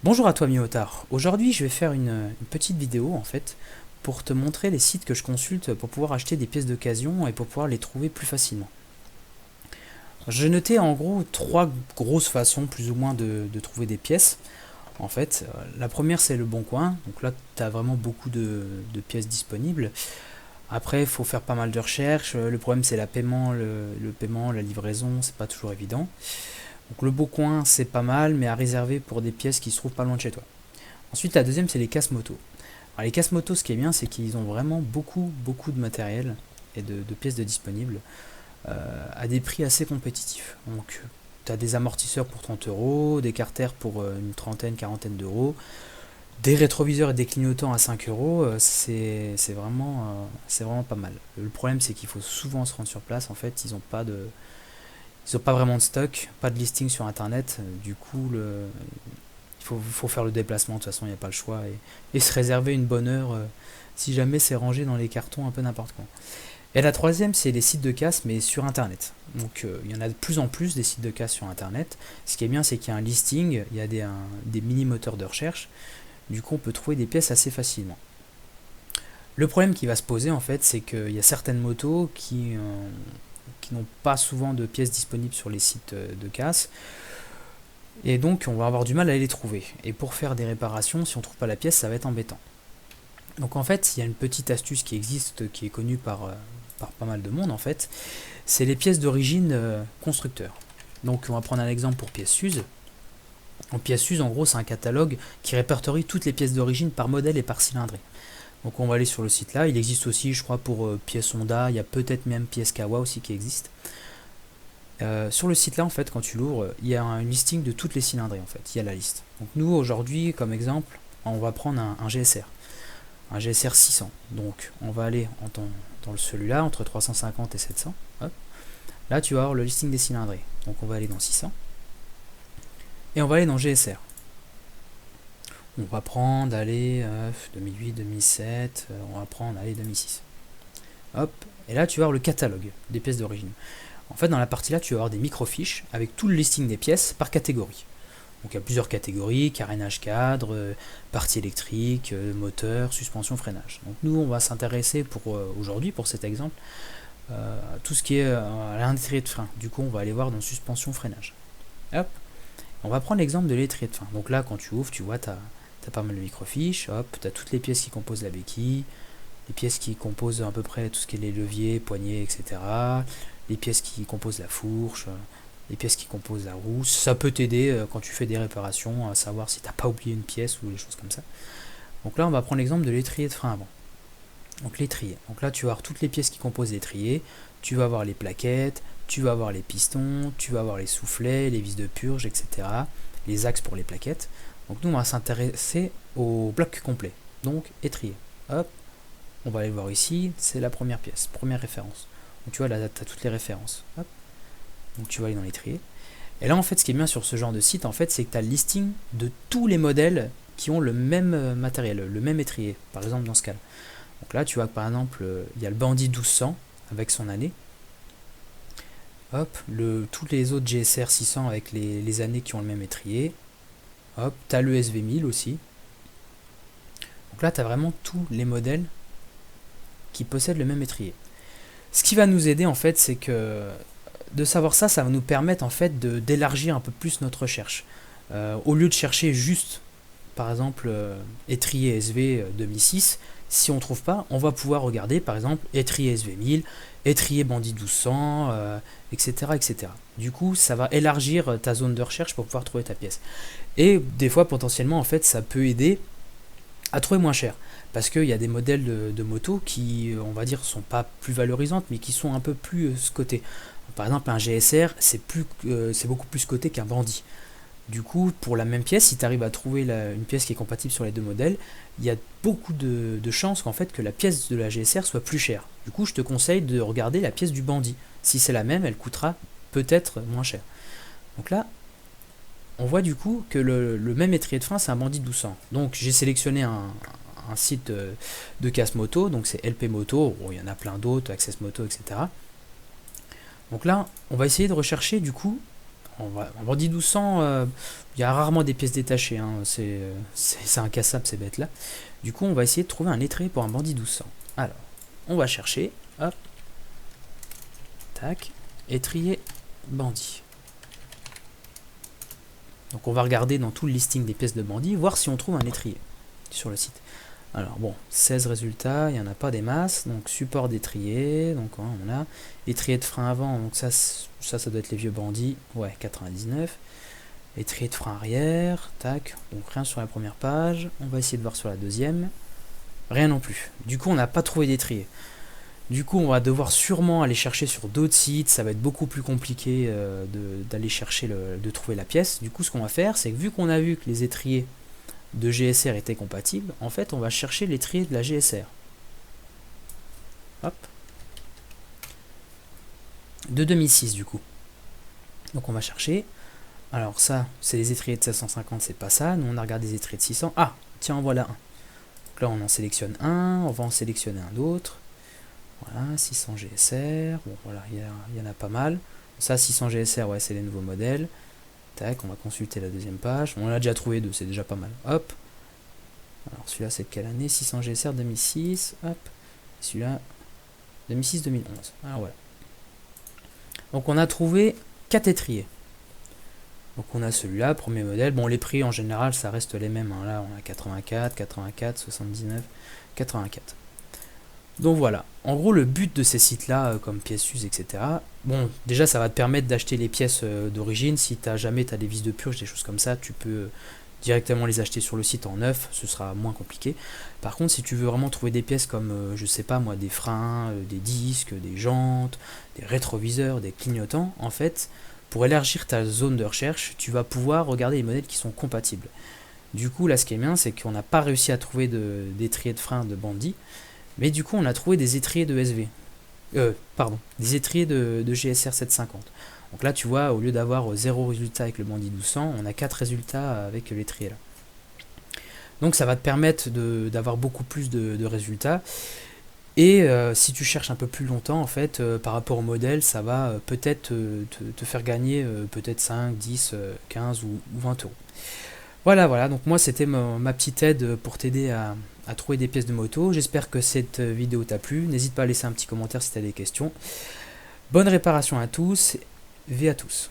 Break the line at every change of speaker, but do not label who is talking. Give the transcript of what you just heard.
Bonjour à toi Miotard. Aujourd'hui je vais faire une petite vidéo en fait pour te montrer les sites que je consulte pour pouvoir acheter des pièces d'occasion et pour pouvoir les trouver plus facilement. J'ai noté en gros trois grosses façons plus ou moins de trouver des pièces. En fait, la première c'est le Bon Coin, donc là tu as vraiment beaucoup de pièces disponibles. Après il faut faire pas mal de recherches, le problème c'est le paiement, la livraison, c'est pas toujours évident. Donc le Bon Coin c'est pas mal mais à réserver pour des pièces qui se trouvent pas loin de chez toi. Ensuite, la deuxième, c'est les casse moto. Alors, les casse moto, ce qui est bien, c'est qu'ils ont vraiment beaucoup de matériel et de pièces de disponibles à des prix assez compétitifs. Donc, tu as des amortisseurs pour 30 euros, des carters pour une trentaine, quarantaine d'euros, des rétroviseurs et des clignotants à 5 euros. C'est vraiment pas mal. Le problème, c'est qu'il faut souvent se rendre sur place. En fait, ils ont pas vraiment de stock, pas de listing sur internet. Du coup, faut faire le déplacement, de toute façon, il n'y a pas le choix. Et se réserver une bonne heure si jamais c'est rangé dans les cartons un peu n'importe quoi. Et la troisième, c'est les sites de casse, mais sur Internet. Donc il y en a de plus en plus des sites de casse sur Internet. Ce qui est bien, c'est qu'il y a un listing, il y a des mini-moteurs de recherche. Du coup, on peut trouver des pièces assez facilement. Le problème qui va se poser, en fait, c'est qu'il y a certaines motos qui n'ont pas souvent de pièces disponibles sur les sites de casse. Et donc, on va avoir du mal à les trouver. Et pour faire des réparations, si on ne trouve pas la pièce, ça va être embêtant. Donc en fait, il y a une petite astuce qui existe, qui est connue par pas mal de monde en fait, c'est les pièces d'origine constructeur. Donc on va prendre un exemple pour pièces Suze. En pièces Suze, en gros, c'est un catalogue qui répertorie toutes les pièces d'origine par modèle et par cylindrée. Donc on va aller sur le site là, il existe aussi, je crois, pour pièces Honda, il y a peut-être même pièces Kawa aussi qui existent. Sur le site là, en fait, quand tu l'ouvres, il y a un listing de toutes les cylindrées en fait, il y a la liste. Donc nous, aujourd'hui, comme exemple, on va prendre un GSR. Un GSR 600. Donc on va aller dans celui-là, entre 350 et 700. Hop. Là tu vas avoir le listing des cylindrées. Donc on va aller dans 600. Et on va aller dans GSR. On va prendre, allez, 2008, 2007, on va prendre, allez, 2006. Hop. Et là tu vas avoir le catalogue des pièces d'origine. En fait, dans la partie là, tu vas avoir des microfiches avec tout le listing des pièces par catégorie. Donc il y a plusieurs catégories, carénage cadre, partie électrique, moteur, suspension, freinage. Donc nous on va s'intéresser pour aujourd'hui, pour cet exemple, à tout ce qui est à l'étrier de frein. Du coup on va aller voir dans suspension, freinage. Hop, on va prendre l'exemple de l'étrier de frein. Donc là quand tu ouvres, tu vois, tu as pas mal de microfiches, hop, tu as toutes les pièces qui composent la béquille, les pièces qui composent à peu près tout ce qui est les leviers, poignées, etc. Les pièces qui composent la fourche, les pièces qui composent la roue. Ça peut t'aider quand tu fais des réparations à savoir si t'as pas oublié une pièce ou des choses comme ça. Donc là, on va prendre l'exemple de l'étrier de frein avant. Donc l'étrier. Donc là, tu vas avoir toutes les pièces qui composent l'étrier. Tu vas avoir les plaquettes, tu vas avoir les pistons, tu vas avoir les soufflets, les vis de purge, etc. Les axes pour les plaquettes. Donc nous, on va s'intéresser au bloc complet. Donc étrier. Hop, on va aller voir ici. C'est la première pièce, première référence. Donc tu vois, là, tu as toutes les références. Hop. Donc tu vas aller dans l'étrier. Et là, en fait, ce qui est bien sur ce genre de site, en fait, c'est que tu as le listing de tous les modèles qui ont le même matériel, le même étrier, par exemple dans ce cas-là. Donc là, tu vois que par exemple, il y a le Bandit 1200 avec son année. Hop, tous les autres GSR 600 avec les années qui ont le même étrier. Hop, tu as le SV1000 aussi. Donc là, tu as vraiment tous les modèles qui possèdent le même étrier. Ce qui va nous aider, en fait, c'est que de savoir ça, ça va nous permettre en fait d'élargir un peu plus notre recherche. Au lieu de chercher juste, par exemple, étrier SV 2006, si on ne trouve pas, on va pouvoir regarder par exemple étrier SV 1000, étrier Bandit 1200, etc., etc. Du coup, ça va élargir ta zone de recherche pour pouvoir trouver ta pièce. Et des fois, potentiellement, en fait, ça peut aider à trouver moins cher. Parce qu'il y a des modèles de motos qui, on va dire, sont pas plus valorisantes, mais qui sont un peu plus scotées. Par exemple, un GSR, c'est beaucoup plus coté qu'un Bandit. Du coup, pour la même pièce, si tu arrives à trouver une pièce qui est compatible sur les deux modèles, il y a beaucoup de chances qu'en fait que la pièce de la GSR soit plus chère. Du coup, je te conseille de regarder la pièce du Bandit. Si c'est la même, elle coûtera peut-être moins cher. Donc là, on voit du coup que le même étrier de frein, c'est un Bandit 1200. Donc j'ai sélectionné un site de casse moto, donc c'est LP Moto, bon, il y en a plein d'autres, Access Moto, etc. Donc là, on va essayer de rechercher du coup, En bandit 1200, il y a rarement des pièces détachées, hein, c'est incassable ces bêtes là. Du coup on va essayer de trouver un étrier pour un bandit 1200. Alors, on va chercher, hop, tac, étrier bandit. Donc on va regarder dans tout le listing des pièces de bandit, voir si on trouve un étrier sur le site. Alors bon, 16 résultats, il n'y en a pas des masses, donc support d'étrier, donc hein, on a étrier de frein avant, donc ça doit être les vieux bandits, ouais, 99. Étrier de frein arrière, tac, donc rien sur la première page, on va essayer de voir sur la deuxième, rien non plus. Du coup on n'a pas trouvé d'étrier. Du coup on va devoir sûrement aller chercher sur d'autres sites, ça va être beaucoup plus compliqué d'aller chercher, de trouver la pièce. Du coup ce qu'on va faire, c'est que vu qu'on a vu que les étriers de GSR était compatible, en fait on va chercher l'étrier de la GSR. Hop. De 2006 du coup. Donc on va chercher. Alors ça, c'est les étriers de 750, c'est pas ça. Nous on a regardé des étriers de 600. Ah, tiens, en voilà un. Donc là on en sélectionne un, on va en sélectionner un d'autre. Voilà, 600 GSR. Bon voilà, il y en a pas mal. Ça, 600 GSR, ouais, c'est les nouveaux modèles. Tac, on va consulter la deuxième page. On a déjà trouvé deux, c'est déjà pas mal. Hop. Alors celui-là, c'est de quelle année? 600 GSR 2006. Hop. Celui-là, 2006-2011. Alors voilà. Donc on a trouvé 4 étriers. Donc on a celui-là, premier modèle. Bon, les prix en général, ça reste les mêmes. Hein. Là, on a 84, 84, 79, 84. Donc voilà, en gros le but de ces sites-là, comme pièces uses, etc. Bon, déjà ça va te permettre d'acheter les pièces d'origine. Si t'as des vis de purge, des choses comme ça, tu peux directement les acheter sur le site en neuf, ce sera moins compliqué. Par contre, si tu veux vraiment trouver des pièces comme, je sais pas moi, des freins, des disques, des jantes, des rétroviseurs, des clignotants, en fait, pour élargir ta zone de recherche, tu vas pouvoir regarder les modèles qui sont compatibles. Du coup, là, ce qui est bien, c'est qu'on n'a pas réussi à trouver d'étrier de frein de bandit. Mais du coup, on a trouvé des étriers de SV. Des étriers de GSR 750. Donc là, tu vois, au lieu d'avoir 0 résultat avec le bandit 1200, on a 4 résultats avec l'étrier là. Donc ça va te permettre d'avoir beaucoup plus de résultats. Et si tu cherches un peu plus longtemps, en fait, par rapport au modèle, ça va peut-être te faire gagner peut-être 5, 10, 15 ou 20 euros. Voilà, donc moi c'était ma petite aide pour t'aider à trouver des pièces de moto. J'espère que cette vidéo t'a plu. N'hésite pas à laisser un petit commentaire si tu as des questions. Bonne réparation à tous, et à tous.